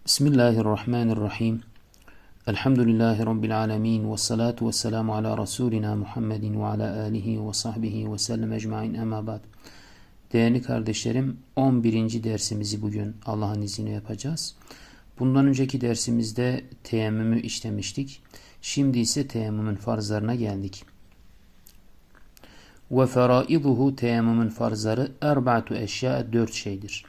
Bismillahirrahmanirrahim. Elhamdülillahi Rabbil alemin. Ve salatu ve selamu ala Resulina Muhammedin ve ala alihi ve sahbihi ve sellem ecmain emma ba'd. Değerli kardeşlerim, 11. dersimizi bugün Allah'ın izniyle yapacağız. Bundan önceki dersimizde teyemmümü işlemiştik. Şimdi ise teyemmümün farzlarına geldik. Ve feraiduhu, teyemmümün farzları erba'tu eşya, 4 şeydir.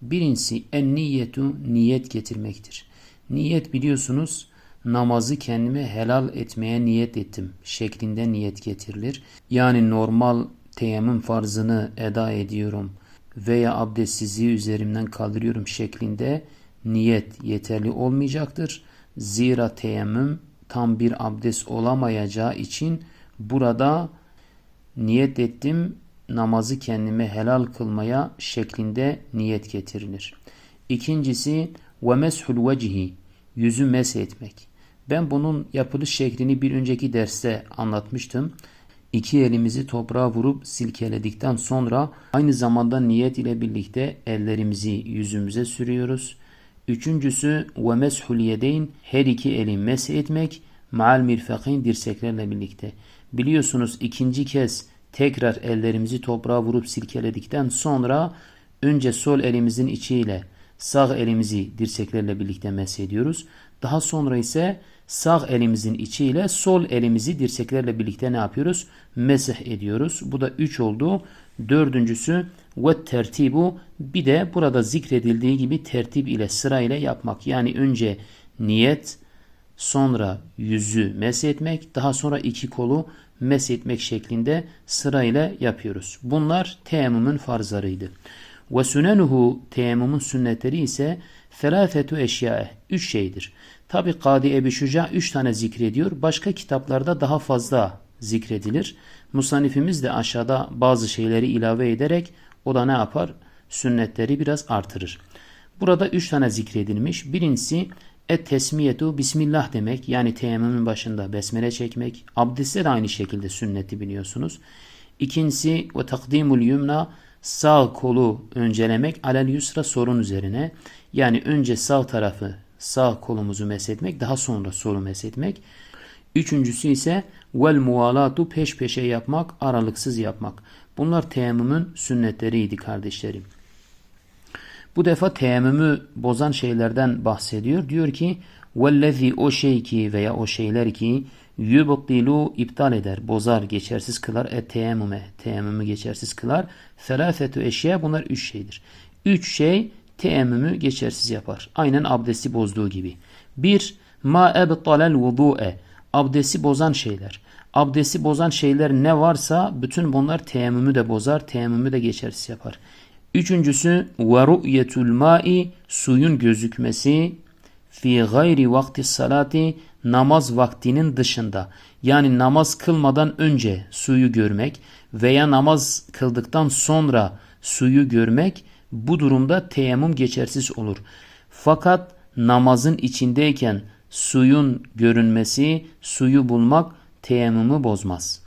Birincisi en niyetu, niyet getirmektir. Niyet, biliyorsunuz, namazı kendime helal etmeye niyet ettim şeklinde niyet getirilir. Yani normal teyemmüm farzını eda ediyorum veya abdestsizliği üzerimden kaldırıyorum şeklinde niyet yeterli olmayacaktır. Zira teyemmüm tam bir abdest olamayacağı için burada niyet ettim, namazı kendime helal kılmaya şeklinde niyet getirilir. İkincisi ve meshul vecihi, yüzü meshetmek. Ben bunun yapılış şeklini bir önceki derste anlatmıştım. İki elimizi toprağa vurup silkeledikten sonra aynı zamanda niyet ile birlikte ellerimizi yüzümüze sürüyoruz. Üçüncüsü ve meshul yedeyn, her iki eli meshetmek, ma'al mirfakayn, dirseklerle birlikte. Biliyorsunuz ikinci kez tekrar ellerimizi toprağa vurup silkeledikten sonra önce sol elimizin içiyle sağ elimizi dirseklerle birlikte mesediyoruz. Daha sonra ise sağ elimizin içiyle sol elimizi dirseklerle birlikte ne yapıyoruz? Mesih ediyoruz. Bu da 3 oldu. Dördüncüsü ve tertibu, bir de burada zikredildiği gibi tertip ile, sırayla yapmak. Yani önce niyet, sonra yüzü meshetmek, daha sonra iki kolu meshetmek şeklinde sırayla yapıyoruz. Bunlar teyemmümün farzlarıydı. Ve sünenuhu, teyemmümün sünnetleri ise felâfetu eşyâe, 3 şeydir. Tabi Kadi Ebu Şuca 3 tane zikrediyor. Başka kitaplarda daha fazla zikredilir. Musannifimiz de aşağıda bazı şeyleri ilave ederek o da ne yapar? Sünnetleri biraz artırır. Burada 3 tane zikredilmiş. Birincisi tesmiyetu, bismillah demek, yani teyemmümün başında besmele çekmek. Abdestte de aynı şekilde sünneti biliyorsunuz. İkincisi ve takdimul yumna, sağ kolu öncelemek, alel yusra, solun üzerine. Yani önce sağ tarafı, sağ kolumuzu meshetmek, daha sonra solu meshetmek. Üçüncüsü ise vel muvalatu, peş peşe yapmak, aralıksız yapmak. Bunlar teyemmümün sünnetleriydi kardeşlerim. Bu defa teyemmümü bozan şeylerden bahsediyor. Diyor ki vellezî, o şey ki veya o şeyler ki yubtilu, iptal eder, bozar, geçersiz kılar, teyemmüme, teyemmümü geçersiz kılar. Felâfetü eşya, bunlar 3 şeydir. 3 şey teyemmümü geçersiz yapar. Aynen abdesti bozduğu gibi. 1. Ma ebtalel vudu'e, abdesti bozan şeyler. Abdesti bozan şeyler ne varsa bütün bunlar teyemmümü de bozar, teyemmümü de geçersiz yapar. Üçüncüsü ve ru'yetul ma'i, suyun gözükmesi, fi gayri vakti salati, namaz vaktinin dışında. Yani namaz kılmadan önce suyu görmek veya namaz kıldıktan sonra suyu görmek, bu durumda teyemmüm geçersiz olur. Fakat namazın içindeyken suyun görünmesi, suyu bulmak teyemmümü bozmaz.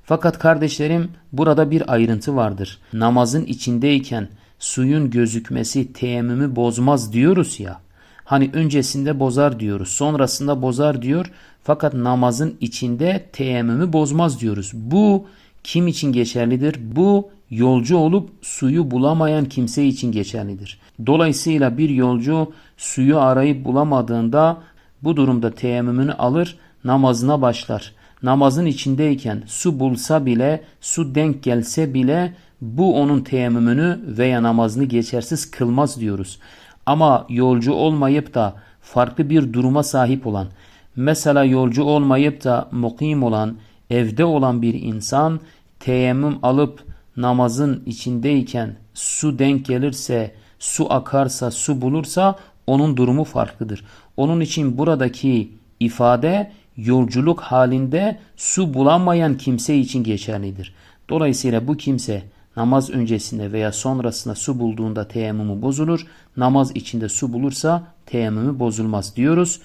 Fakat kardeşlerim, burada bir ayrıntı vardır. Namazın içindeyken suyun gözükmesi teyemmümü bozmaz diyoruz ya. Hani öncesinde bozar diyoruz, sonrasında bozar diyor. Fakat namazın içinde teyemmümü bozmaz diyoruz. Bu kim için geçerlidir? Bu yolcu olup suyu bulamayan kimse için geçerlidir. Dolayısıyla bir yolcu suyu arayıp bulamadığında bu durumda teyemmümünü alır, namazına başlar. Namazın içindeyken su bulsa bile, su denk gelse bile bu onun teyemmümünü veya namazını geçersiz kılmaz diyoruz. Ama yolcu olmayıp da farklı bir duruma sahip olan, mesela yolcu olmayıp da mukim olan, evde olan bir insan teyemmüm alıp namazın içindeyken su denk gelirse, su akarsa, su bulursa onun durumu farklıdır. Onun için buradaki ifade yolculuk halinde su bulamayan kimse için geçerlidir. Dolayısıyla bu kimse namaz öncesinde veya sonrasında su bulduğunda teyemmümü bozulur. Namaz içinde su bulursa teyemmümü bozulmaz diyoruz.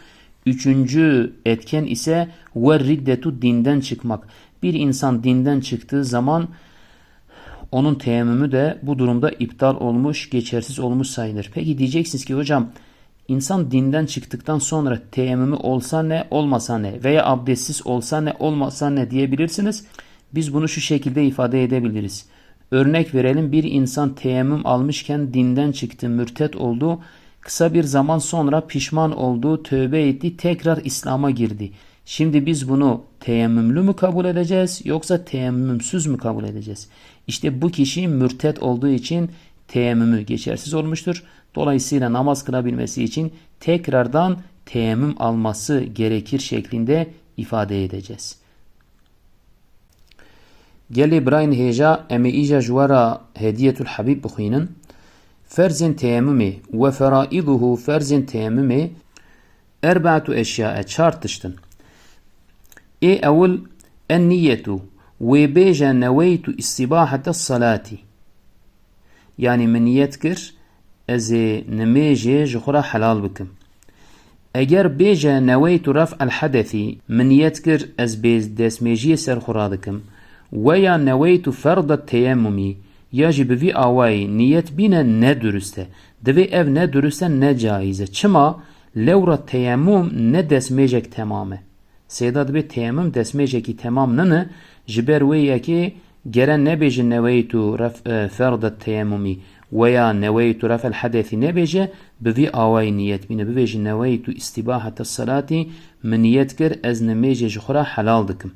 Üçüncü etken ise ve riddetu, dinden çıkmak. Bir insan dinden çıktığı zaman onun teyemmümü de bu durumda iptal olmuş, geçersiz olmuş sayılır. Peki diyeceksiniz ki hocam İnsan dinden çıktıktan sonra teyemmümü olsa ne, olmasa ne veya abdestsiz olsa ne, olmasa ne diyebilirsiniz. Biz bunu şu şekilde ifade edebiliriz. Örnek verelim, bir insan teyemmüm almışken dinden çıktı, mürtet oldu. Kısa bir zaman sonra pişman oldu, tövbe etti, tekrar İslam'a girdi. Şimdi biz bunu teyemmümlü mü kabul edeceğiz yoksa teyemmümsüz mü kabul edeceğiz? İşte bu kişi mürtet olduğu için teyemmümü geçersiz olmuştur. Dolayısıyla namaz kılabilmesi için tekrardan teyemmüm alması gerekir şeklinde ifade edeceğiz. Geli Brian Heja emi ija jwara hediyetul habib bixwînin. Ferzên teyemmümê ve feraiduhu ferzên teyemmümê erba'tu eşya çar tiştin. Evvel en niyetu ve bêje neveytu istibahete salati. Yani min niyet kir ez ê nimêjê ji xwe re helal bikim. Eger bêje neveytu ref'el hedefî min niyet kir ez destmêjiyê ser xwe ra dikim. Veya neveytu ferda teyemmümî ya jî bi vî awayî niyet bîne ne duriste. Divê ev ne duriste ne caize. Çima lewra teyemmüm ne destmêjek temam e. Sêda dibê teyemmüm destmêjekî temam nene ji ber wê yekê gere nebêje neveytu ferda teyemmümî veya neveytu ref'el hedefî nebêje bi vî awayî niyet bîne. Bibêje neveytu istibahete salatî min niyet kir ez nimêjê ji xwe re helal dikim.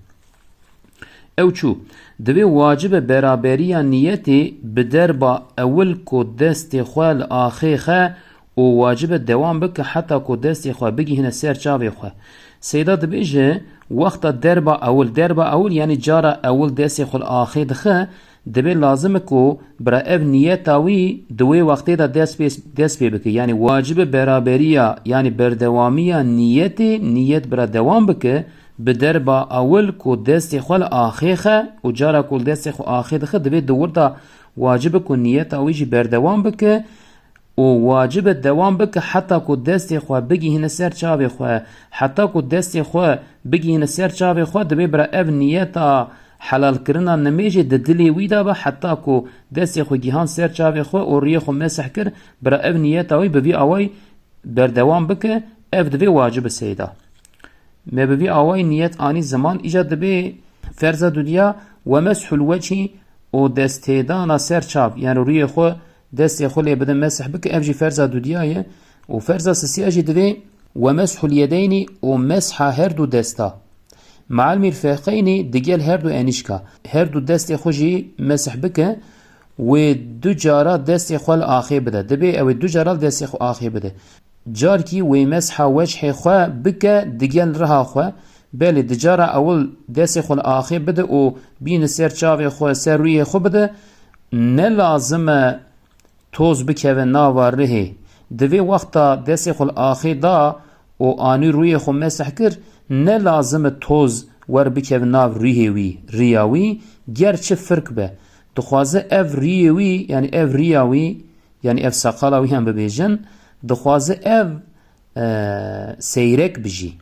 Ew çû divê wacibe beraberiya niyetê bi derba ewil ku destê xwe li axê xe û wacibe dewam bike heta ku destê xwe bigihîne ser çavê xwe. Sêda dibêje wexta derba ewil yani cara ewil destê xwe li axê dixe dibê lazim e ku bira ev niyeta wî di wê wextê de dest pê bike. Yani wacibe beraberiya yani berdewamiya niyetê niyet bira dewam bike bi derba ewil ku destê xwe li axê xe û cara ku destê xwe axê dixe divê di wirda wacib e ku niyeta wî jî berdewam bike û wacib e dewam bike heta ku destê xwe bigihîne ser çavê xwe. Heta ku destê xwe bigihîne ser çavê xwe divê bira ev niyeta helalkirina nimêjê di dilê wî de be heta ku destê xwe gihan ser çavê xwe û riyê xwe mesih kir bira ev niyeta wî bi vî awayî berdewam bike ev divê wacib e sêda. Me bi vî awayî niyet anî zaman îca dibê ferza dunya ve meshul vecî û destêdana ser çav yani rûyê xwe destê xwe lê bide mesih bike ev jî ferza dunya ye û ferza sisiya jî divê ve meshul yedeynî û mesha her du desta ma'al mirfeqeynî digel her du enîşka her du destê xwe jî mesih bike wê du cara destê xwe li axê bide dibê ew ê du cara destê xwe axê bide. Carkî wê mesha wecihê xwe bike digel riha xwe belê di cara ewil destê xwe li axê bide û bîne ser çavê xwe ser rûyê xwe bide ne lazim e toz bikeve nava rihê. Divê wexta destê xwe li axê da û anî rûyê xwe mesih kir ne lazim e toz wer bikeve nav rihê wî riya wî gerçi firk be. Dixwaze ev riyê wî yani ev riya wî yani ev sakala wî hem bibêjin dixwaze ev seyrek bijî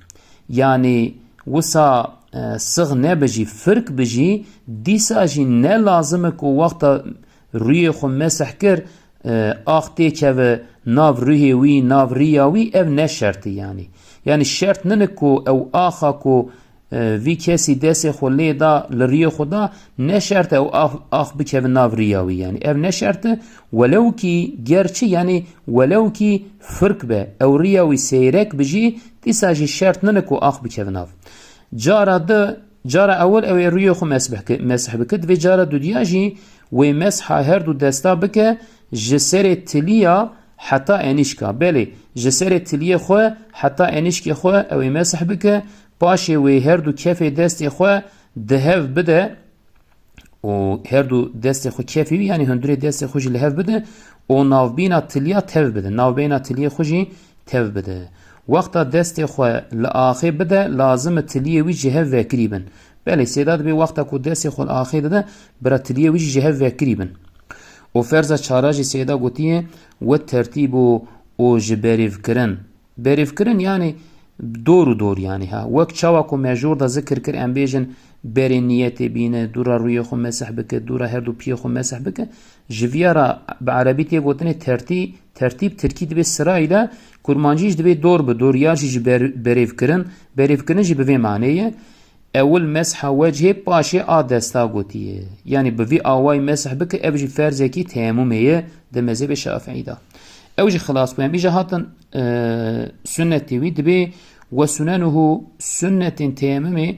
yani wisa sığ nebijî firk bijî dîsa jî ne lazim e ku wexta rûyê xwe mesih kir ax tê keve nav rihê wî nav riya wî ev ne şertî yani. Yani şert nene ku ew axa ku vî kesî destê xwe lê da li riyê xwe da ne şert ew ax bikeve nav riya wî yani ev ne şert e welew kî gerçi yani welew kî firk be ew riya wî seyrek bijî dîsa jî şert nene ku ax bikeve nav. Cara ewil ew ê rûyê xwe mesih bike divê cara dunya jî wê mesha her du desta bike ji serê tiliya heta enîşka belê ji serê tiliyê xwe heta enîşkê xwe ew ê mesih bike paşê wê her du kefê destê xwe di hev bide û her du destê xwe kefî wî yani hundirê destê xwe jî li hev bide û navbîna tiliya tev bide navbêna tiliyê xwe jî tev bide. Wexta destê xwe li axê bide lazim e tiliyê wî ji hev vekirî bin. Belê sêda dibê wexta ku destê xwe li axê dide bira tiliyê wî jî ji hev vekirî bin. û ferza çara jî sêda gotiye we tertîb û ji berîvkirin. Berîvkirin yani dor û dor yani ha wek çawa ku mejûr da zikir kir em bêjin بری نیت بینه دورا روی خو مسح بکه دورا هر دو پی خو مسح بکه جویارا به عربی تی گوتنه ترتیب ترکی دبی سرایلا کرمانجیش دبی دور به دور یارجی بریف کرن جی به معنیه اول مسح وجه باشه آدستا گوتیه یعنی بوی آوای مسح بکه اوجی فرضه کی تیمومیه ده مذهب شافعی دا اوجی خلاص بیم بیجا هاتن سنتی وی دبی وسننه سنة تيممي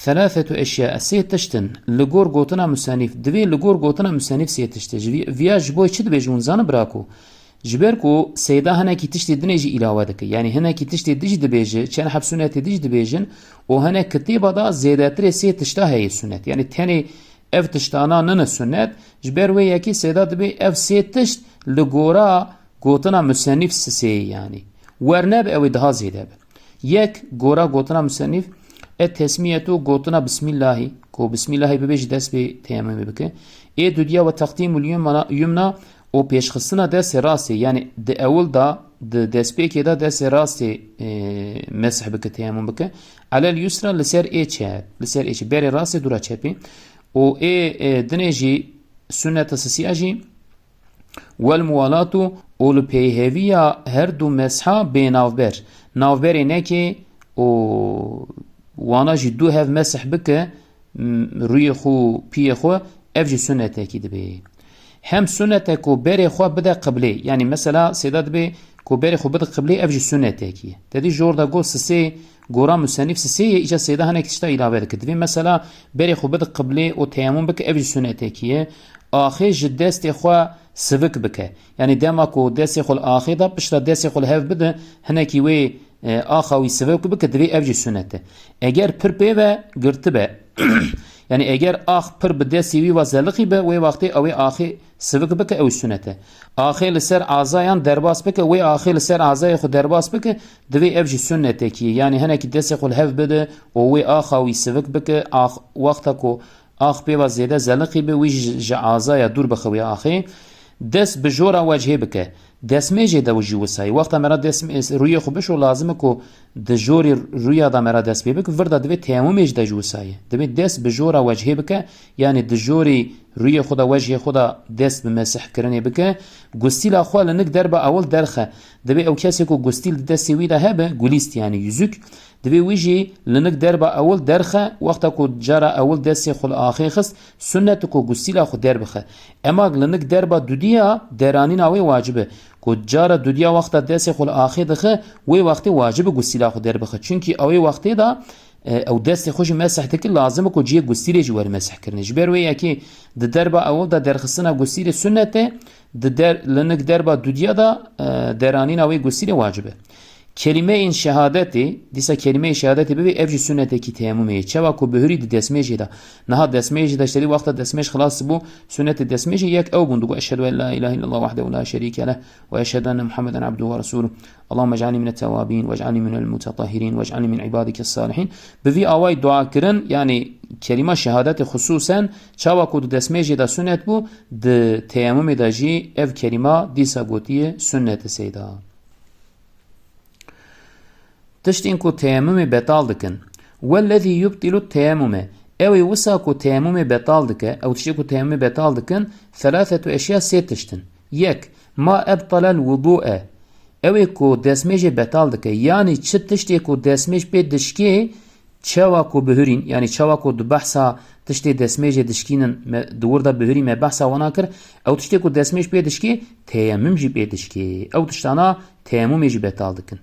ثلاثة أشياء سيتشتن لجور قوتنا مسانيف دبي لجور قوتنا مسانيف سيتشتج فياج بوي چد بيجون زان براكو جبركو سيدا هنا كي تشتي دنيجي إلاوة دك يعني هنا كي تشتي ديج دبيجي كان حب سنة ديج دبيجن وهنا كتيبة دا زيادتري سيتشتا هي السنة يعني تاني اف تشتانا نن السنة جبر وي يكي سيدا دبي اف سيتشت لجورا قوتنا مسانيف سي يعني ورنب اوی ده زیده یک گورا گوتنا مصنف التسمیه گوتنا بسم الله کو بسم الله ببیج دست به تیمم بکه ای دودیا و تقدیم الیمنا او پیشخستنا دست راستی یعنی د اول دا د دست به که دا دست راستی مسح بکه تیمم بکه علی الیسرا لسر ای چه لسر ای چه بری راستی دورا چپی او ای دنیجی سنت اساسیه والموالاتو اول پیهویا هر دو مسحا به ناوبر ناوبر اینه که او وانا جی دو هف مسح بکه روی خو پی خو افجی سنته کی دبی هم سنته کو بری خو بده قبلی یعنی مثلا سیداد به کو بری خو بده قبلی افجی سنته کی تدی جوردا گو سسی گورا مصنف سسی ایجا سیدا هنه کشتا علاوه دبی مثلا بری خو بده قبلی او تیمم بکه افجی سنته کی آخر جدست خو سوک بکه یعنی دما کو دست خل آخر دا پشت دست خل هف بده هنه کی وی آخوی سوک بکه دوی افجی سنته اگر پر پیوه گرته به یعنی اگر آخ پر به دستی وی وزلقی به وی وقتی اوی آخر سوک بکه اوی سنته آخر لسر آزایان درباس بکه وی آخر لسر آزای خود درباس بکه دوی افجی سنته کی یعنی هنه کی دست خل هف بده و وی آخوی سوک بکه وقتا کو آخ پیوه زیده زلقی به وی جعازای دور بخوی آخر دست به جورا وجهه بکه دست میجه دا وجه وسای وقتا مرا دست روی خوبش و لازمه که د جوری روی دا مرا دست بکه وردا دوی تیمومیج دا جوسای دوی دست به جورا وجهه بکه یعنی د جوری روی خدا وجه خدا دست به مسح کرنه بکه گستیل اخوا لنک در با اول درخه دوی او کسی که گستیل دستی وی دا هبه گلیست یعنی یزک دوی ویجی لنک در با اول درخه وقتا که جارا اول دستی خل آخی خست سنت که گستیل اخو در بخه اما لنک در با دودیا درانین آوی واجبه که جارا دودیا وقتا دستی خل آخی دخه وی وقتی واجبه گستیل اخو در بخه چونکی اوی وقتی دا او دست خوش مسح تک لازمه کو جیه گستیره جوار مسح کرنه جبر وی یکی د دربا اول دا درخصنا گستیره سنته د در لنک دربا دودیا دا درانین اوی گستیره واجبه kelime in şehadeti disa kelime şehadeti be evci sünneteki teyemmüme çeva ko behuri de desmeji da naha desmeji da işte vakta desmej خلاص bu sünnet desmeji yak ev bundu eşhedü en la ilahe illallah vahdehu la şerike leh ve eşhedü enne Muhammeden abduhu ve resuluhu Allahümme ec'alni minettevabin ve ec'alni minel mutatahhirin ve ec'alni min ibadikes salihin bevi avay dua kirin yani kelime şehadeti hususen çeva ko desmeji da sünnet bu de teyemmüme da ji ev kelime disa gotiye sünnet seyda تشتين كو تيمم بطال دكن والذي يبطل التيمم او يوسا كو تيمم بطال دك او تشتي كو تيمم بطال دكن ثلاثة اشياء سيتشتن يك ما ابطل الوضوء او كو دسمج بطال دك يعني تشتي كو دسمج بدشكي چوا كو بهرين يعني چوا كو بحثا تشتي دسمج دشكينن دور دا بهري ما بحثا وناكر او تشتي كو دسمج بدشكي تيمم جي بدشكي او تشتانا تيمم جي بطال دكن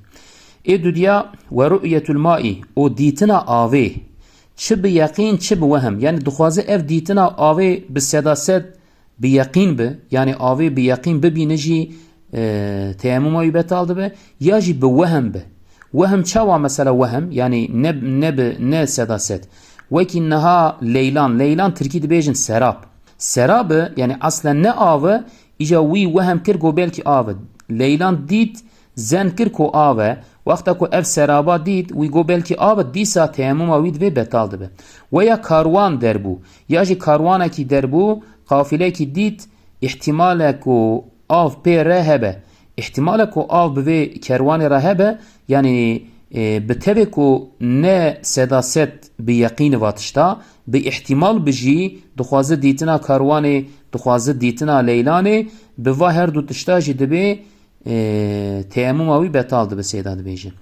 ادودیا و رؤیت المائی او دیتنا آوه چه به یقین چه به وهم یعنی دخوازه اف دیتنا آوه به صداست به یقین به یعنی آوه به یقین ببینه جی تیمومایی بتالده به یا جی به وهم به وهم چوا مثلا وهم یعنی نه صداست وکی نها لیلان ترکی دی بیجن سراب یعنی اصلا نه آوه ایجا وی وهم کر گو بلکی آوه لیلان دید زن کر کو آوه وقتا کو اف سرابا دید وی گو بلکی آوه دیسا تیموم آوید وی بتال ده و یا کاروان دربو یا جی کاروانه کی دربو قافله کی دید احتماله کو آو پی رهبه احتماله کو آو بوی کاروان رهبه یعنی بتبه کو نه سداست به یقین واتشتا به احتمال بجی دخوازه دیتنا کاروانه دخوازه دیتنا لیلانه به و هر دو تشتا جی دبه تیمم اوی بطال دبه سیدا دبیجه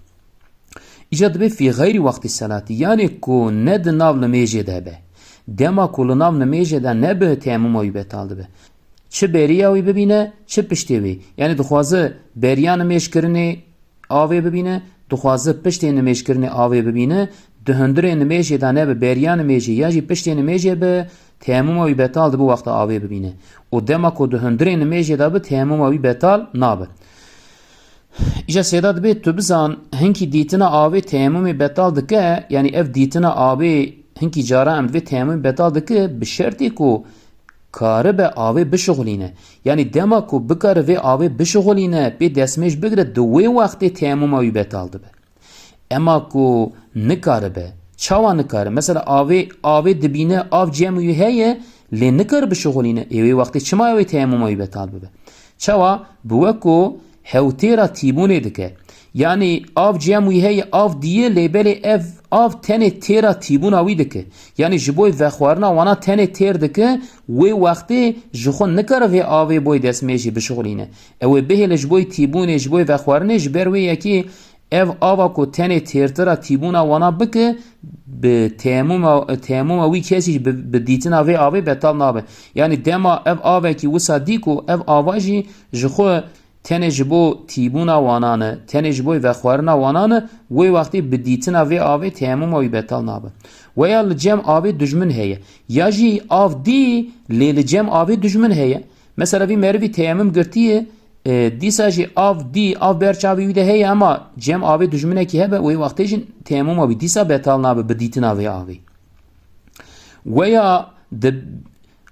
ایجا دبه فی غیر وقت الصلاة یعنی کو ند ناو نمیجه دبه دما کو لناو نمیجه ده نبه تیمم اوی بطال دبه چه بریا وی ببینه چه پشتی وی یعنی دخوازه بریا نمیش کرنه آوی ببینه دخوازه پشتی نمیش کرنه آوی ببینه دهندره نمیجه ده نبه بریا نمیجه یا جی پشتی نمیجه به تیمم اوی بطال دبه وقت آوی ببینه و دما کو دهندره نمیجه ده به تیمم اوی بطال نابه ایجا سیداد به تو بزن هنکی دیتنا آوی تیمم بطال دکه یعنی اف دیتنا آوی هنکی جارا امد و تیمم بطال دکه به شرطی کو کاره به آوی بشغلینه یعنی دما کو بکاره و آوی بشغلینه به دستمش بگره دوی وقت تیمم آوی بطال دبه اما کو نکاره به چاوا نکاره مثلا آوی دبینه آو جمعی هیه لی نکاره بشغلینه ایوی وقتی چما آوی تیمم آوی بطال ببه چاوا بوکو هوتیرا تیبونه دکه یعنی آف جمعی هی آف دیه لیبلی اف آف تنه تیرا تیبون آوی دکه یعنی جبوی وخوارنا وانا تنه تیر دکه وی وقتی جخون نکره وی آوی بوی دست میشی بشغلینه اوی بهل جبوی تیبونه جبوی وخوارنه جبر وی یکی اف آوا کو تنه تیرترا تیبونا وانا بکه به تیموم اوی کسی به دیتنا وی آوی بطال نابه یعنی دما اف آوی کی وسا دیکو اف آواجی جخو تنج بو تیبونا وانانه تنج بوی وخوارنا وانانه وی وقتی بدیتنا وی آوی تیمم وی بطال نابه ویا لجم آوی دجمن هیه یا جی آف دی لجم آوی دجمن هیه مثلا وی مروی تیمم گرتیه دیسا جی آف دی آف برچاوی ویده هیه اما جم آوی دجمنه که هبه وی وقتی جن تیمم وی دیسا بطال نابه بدیتنا وی آوی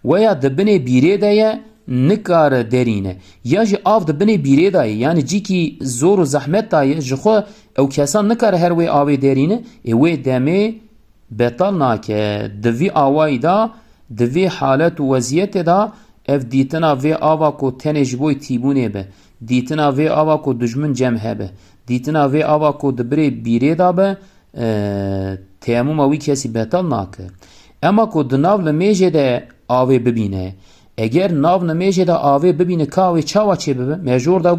ویا دبنه بیره دایه نکار درینه یا جی آف د بنی بیره دای یعنی جی کی زور و زحمت دای جخو او کسان نکار هر وی آوی درینه وی دمه بطل ناکه دوی آوای دا دوی حالت و وضعیت دا اف دیتنا وی آوا کو تنج بوی تیبونه به دیتنا وی آوا کو دجمن جمعه به دیتنا وی آوا کو دبری بیره دا به تیموم وی کسی بطل ناکه اما کو دناو لمیجه ده آوی ببینه اگر ناو نمیشه دا آوه ببینه کاوی چاوا چه ببه مجور دا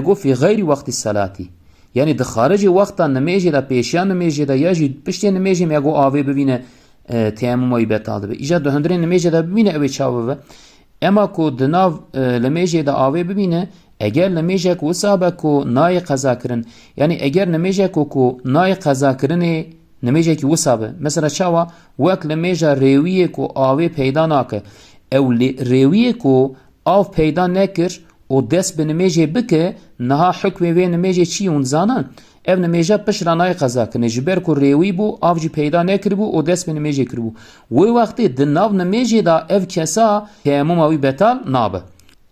گو فی غیر وقت الصلاتی یعنی دا خارج وقتا نمیشه دا پیشیان نمیشه دا یا جی پشتی نمیشه مگو آوه ببینه تیمم وی بطال ببه ایجا دا هندره نمیشه دا ببینه اوی چاوا ببه اما کو دا ناو نمیشه دا آوه ببینه اگر نمیشه کو صحبه کو نای قضا کرن یعنی اگر نمیشه کو نای قضا کرنه نمیشه که وصابه مثلا چاوا وک نمیشه ریویه کو آوه پیدا ناکه او ریویه کو آف پیدا نکر و دست به نمیجه بکه نها حکم وی نمیجه چی اون زانن او نمیجه پشرانای قضا کنه جبر کو ریوی بو آف جی پیدا نکر بو و دست به نمیجه کر بو وی وقتی دناو نمیجه دا او کسا تیمم اوی بطال نابه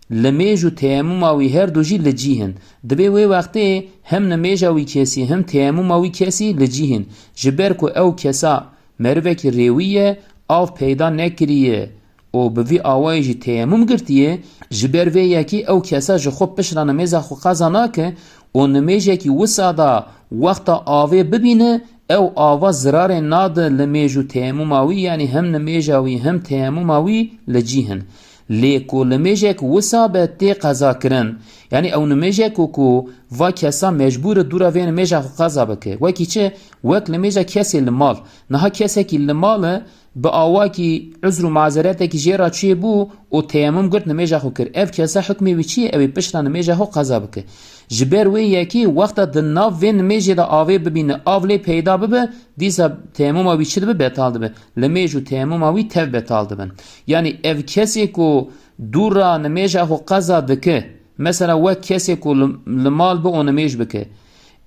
لمیجو تیمم اوی هر دو جی لجیهن دبی وی وقتی هم نمیجه اوی کسی هم تیمم اوی کسی لجیهن جبر کو او کسا مروه که ریویه آف پیدا نکریه و به وی آوایجی تیمم گرتیه جبر وی یکی او کسا جو خوب پشرا نمیزا خو قضا ناکه و نمیجه کی وسا دا وقتا آوه ببینه او آوه زرار ناده لمیجو تیمم آوی یعنی هم نمیجه آوی هم تیمم آوی لجیهن لیکو نمیجه که وسا به تی قضا کرن یعنی او نمیجه که و کسا مجبور دورا وی نمیجه خو قضا بکه وکی چه وک نمیجه کسی لمال نها کسی که لماله به آوا کی عذر و معذرت کی جرا چی بو او تیمم گرت نمیجه خو کر اف کسا حکمی وی چی اوی پشت نمیجه خو قضا بکه جبر وی یکی وقت د ناو وین نمیجه دا آوی ببینه آولی پیدا ببه دیسا تیمم اوی چی به بتال دبه لمیجو تیمم اوی تف بتال دبن یعنی اف کسی کو دورا نمیجه خو قضا دکه مثلا وک کسی کو لمال به اون نمیج بکه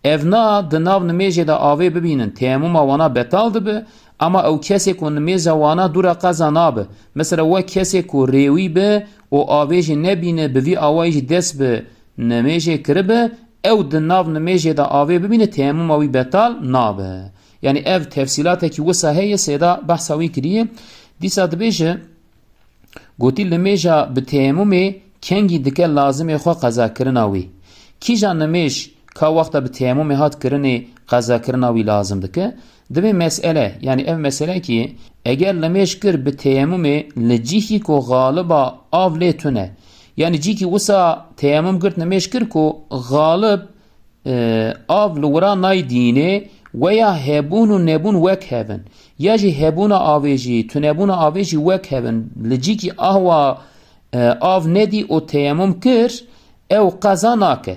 evna د ناو نمیجه دا آوی ببینن تیمم وانا بتال دبه اما او کسی که نمیزه وانا دور قضا نابه مثلا و کسی که ریوی به و آویج نبینه به وی آویج دست به نمیجه کربه او د ناو نمیجه دا آوی ببینه تیمم اوی بطال نابه یعنی او تفصیلاته که وسا هیه سیدا بحثاوی کریه دیسا دبیجه گوتی نمیجه به تیمم کنگی دکه لازمه خوا قضا کرناوی کی جان نمیج ka vakta bi teyemmüm hat kirine qaza kirina wî lazım dike. Divê mesele yani ev mesele ki eger lemeş kir bi teyemmüm li cihî ku galiba av lê tune. Yani cîkî wisa teyemmüm girt lemeş kir ku galib av li wira naydîne veya hebûn û nebûn wek hevin. Ya jî hebûna avê jî tunebûna avê jî wek hevin. Li cîkî ahwa av nedî û teyemmüm kir ew qeza nake.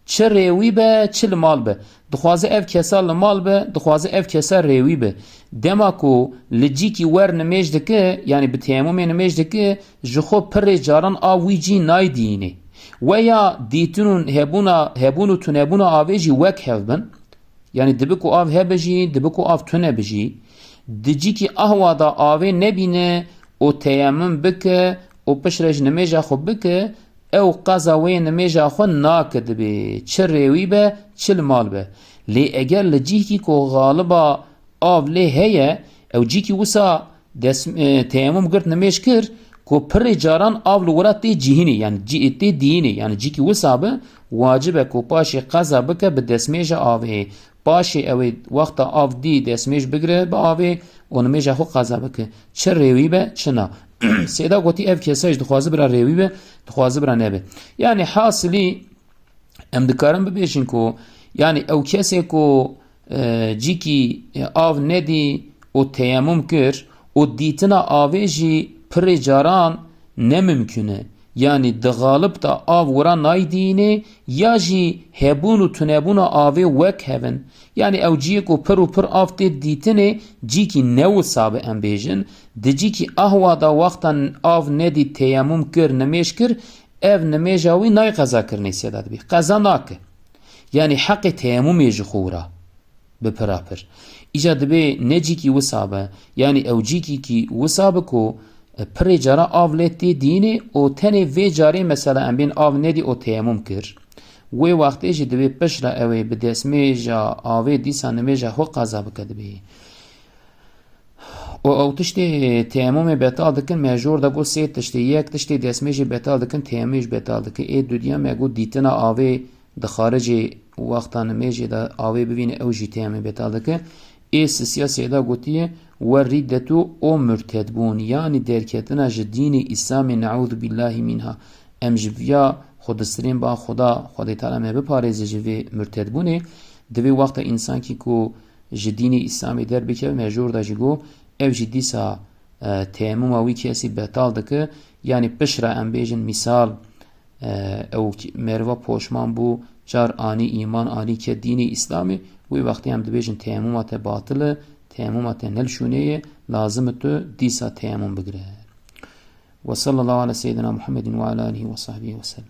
Çi rêwî be çi li mal be. Dixwaze ev kesa li mal be, dixwaze ev kesa rêwî be. Dema ku li cîkî wer nimêj dike yani bi teyemmümê nimêj dike ji xwe pirê caran av wî cî naydîne. Veya dîtin hebûn û tunebûna avê jî wek hev bin. Yani dibi ku av hebe jî, dibi ku av tune bi jî. Di cîkî ahwa da avê nebîne û teyemmüm bike û piştre ji nimêja xwe bike ew qeza wê nimêja xwe nake dibe. Çi rêwî be çi li mal be. Lê eger li cîkî ku galiba av lê heye ew cîkî wisa teyemmüm girt nimêj kir ku pirê caran av li wira tê cihînê yani tê dîyînê yani cîkî wisa be wacib e ku paşê qeza bike bi destmêja avê. Paşê ew ê wexta av dî destmêj bigire bi avê û nimêja xwe qeza bike. Çi rêwî be çi na. Sêda gotî ev kesa jî dixwaze bira rêwî be dixwaze bira nebe. Yani hasilî em dikarin bibêjin ku yani ew kesê ku cîkî av nedî û teyemmüm kir û dîtina avê jî pirê caran nemimkün e. Yani di galib da av wira naydîne ya jî hebûn û tunebûna avê wek hevin. Yani ew ciyê ku pir û pir av tê dîtinê cîkî ne wisa be em bêjin. Di cîkî ahwa da wextan av nedî teyemmüm kir nimêj kir ev nimêja wî nay qezakirinê sêda dibe. Qeza nake. Yani heqê teyemmümê ji xwe wira bi pira pir. Îja dibe ne cîkî wisa be. Yani ew cîkî kî wisa be ku pirê cara av lê tê dînê û tenê vê carê mesela em bên av nedî û teyemmüm kir. Wê wextê jî divê piştre ew ê bi destmêja avê dîsa nimêja xwe qeza bike dibe. û ew tiştê teyemmümê betal dikin me jor da got sê tiştê yek tiştê destmêjê betal dikin teyemmê jî betal dike. Ê dudiya me got dîtina avê di xaricê wexta nimêjê de avê bibîne ew jî teyemmê betal dike. Ê sisiya sêda gotiye ve riddetu o mürted bûn yani derketina ji dînê İslamê neûzu billahi minha. Em ji viya xwedistirên ba Xuda Xwedê Teala me biparêze ji vê mürted bûnê. Divê wexta însankî ku ji dînê İslamê derbikeve me jor da jî got ev jî dîsa teyemmûma wî kesî betal dike. Yani piştre em bêjin misal ew merve poşman bû car anî îman anî ke dînê İslamê wê wextê em dibêjin teyemmûma te batil e teyemmûma te nelşûneye lazım tu dîsa teyemmûm bigire. Ve sallallahu ala seyyidina Muhammedin ve ala alihi ve sahbihi ve sellem.